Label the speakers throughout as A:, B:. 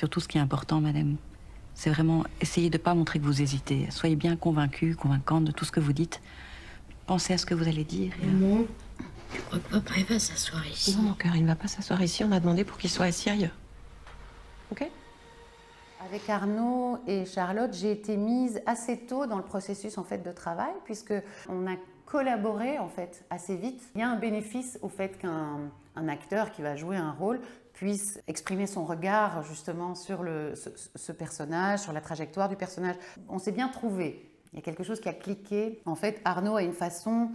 A: Surtout ce qui est important, madame, c'est vraiment essayer de ne pas montrer que vous hésitez. Soyez bien convaincue, convaincante de tout ce que vous dites. Pensez à ce que vous allez dire.
B: Maman, tu crois que papa il va s'asseoir ici?
C: Non, mon cœur, il ne va pas s'asseoir ici. On a demandé pour qu'il soit assis ailleurs. Ok?
D: Avec Arnaud et Charlotte, j'ai été mise assez tôt dans le processus en fait de travail, puisque on a collaboré en fait assez vite. Il y a un bénéfice au fait qu'un acteur qui va jouer un rôle puisse exprimer son regard justement sur ce personnage, sur la trajectoire du personnage. On s'est bien trouvé. Il y a quelque chose qui a cliqué. En fait, Arnaud a une façon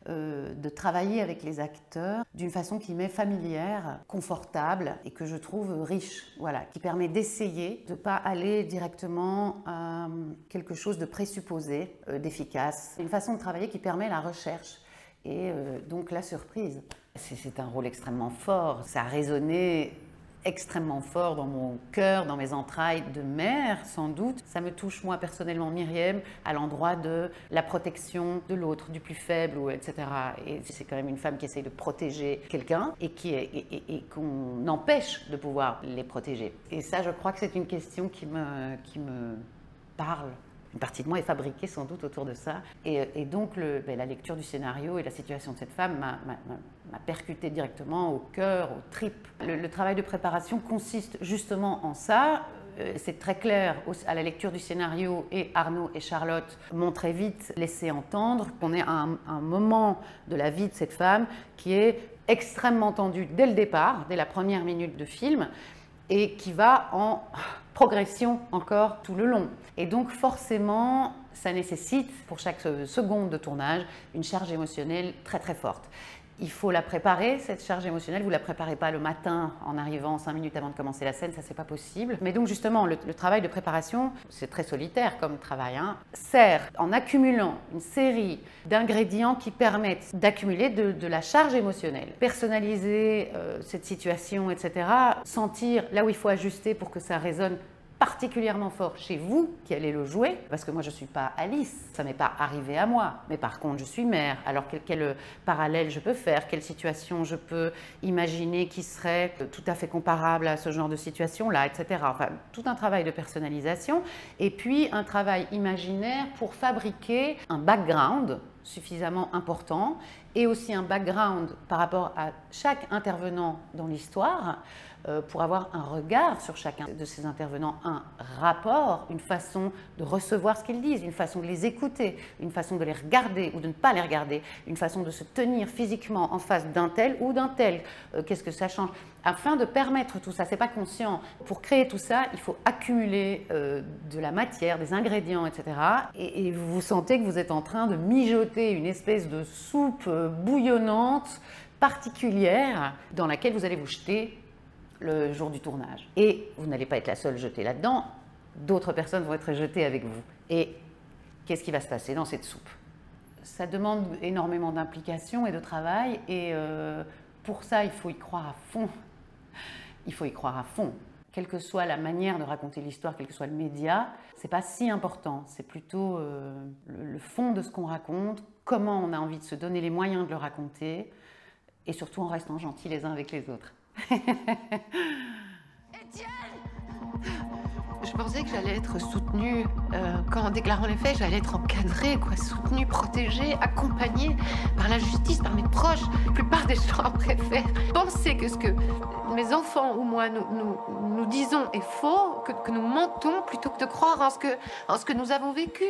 D: de travailler avec les acteurs d'une façon qui m'est familière, confortable et que je trouve riche, voilà, qui permet d'essayer de ne pas aller directement à quelque chose de présupposé, d'efficace. C'est une façon de travailler qui permet la recherche et donc la surprise. C'est un rôle extrêmement fort, ça a résonné extrêmement fort dans mon cœur, dans mes entrailles de mère, sans doute. Ça me touche, moi, personnellement, Myriam, à l'endroit de la protection de l'autre, du plus faible, etc. Et c'est quand même une femme qui essaye de protéger quelqu'un et qu'on empêche de pouvoir les protéger. Et ça, je crois que c'est une question qui me parle. Une partie de moi est fabriquée sans doute autour de ça. Et donc la lecture du scénario et la situation de cette femme m'a percuté directement au cœur, aux tripes. Le travail de préparation consiste justement en ça. C'est très clair à la lecture du scénario, et Arnaud et Charlotte m'ont très vite laissé entendre qu'on est à un moment de la vie de cette femme qui est extrêmement tendu dès le départ, dès la première minute de film, et qui va en progression encore tout le long. Et donc forcément, ça nécessite pour chaque seconde de tournage une charge émotionnelle très très forte. Il faut la préparer, cette charge émotionnelle. Vous ne la préparez pas le matin en arrivant 5 minutes avant de commencer la scène, ça c'est pas possible. Mais donc justement, le travail de préparation, c'est très solitaire comme travail, hein, sert en accumulant une série d'ingrédients qui permettent d'accumuler de la charge émotionnelle. Personnaliser cette situation, etc. Sentir là où il faut ajuster pour que ça résonne particulièrement fort chez vous qui allez le jouer, parce que moi je ne suis pas Alice, ça ne m'est pas arrivé à moi, mais par contre je suis mère, alors quel parallèle je peux faire, quelle situation je peux imaginer qui serait tout à fait comparable à ce genre de situation-là, etc. Enfin, tout un travail de personnalisation, et puis un travail imaginaire pour fabriquer un background suffisamment important, et aussi un background par rapport à chaque intervenant dans l'histoire, pour avoir un regard sur chacun de ces intervenants, un rapport, une façon de recevoir ce qu'ils disent, une façon de les écouter, une façon de les regarder ou de ne pas les regarder, une façon de se tenir physiquement en face d'un tel ou d'un tel. Qu'est-ce que ça change? Afin de permettre tout ça, c'est pas conscient. Pour créer tout ça, il faut accumuler de la matière, des ingrédients, etc. Et vous sentez que vous êtes en train de mijoter une espèce de soupe bouillonnante, particulière, dans laquelle vous allez vous jeter le jour du tournage. Et vous n'allez pas être la seule jetée là-dedans, d'autres personnes vont être jetées avec vous. Et qu'est-ce qui va se passer dans cette soupe? Ça demande énormément d'implication et de travail, et pour ça, il faut y croire à fond. Il faut y croire à fond. Quelle que soit la manière de raconter l'histoire, quel que soit le média, c'est pas si important. C'est plutôt le fond de ce qu'on raconte, comment on a envie de se donner les moyens de le raconter, et surtout en restant gentils les uns avec les autres.
C: Étienne! Je pensais que j'allais être soutenue. En déclarant les faits, j'allais être encadrée, quoi, soutenue, protégée, accompagnée par la justice, par mes proches. La plupart des gens préfèrent penser que ce que mes enfants ou moi nous disons est faux, que nous mentons, plutôt que de croire en ce que nous avons vécu.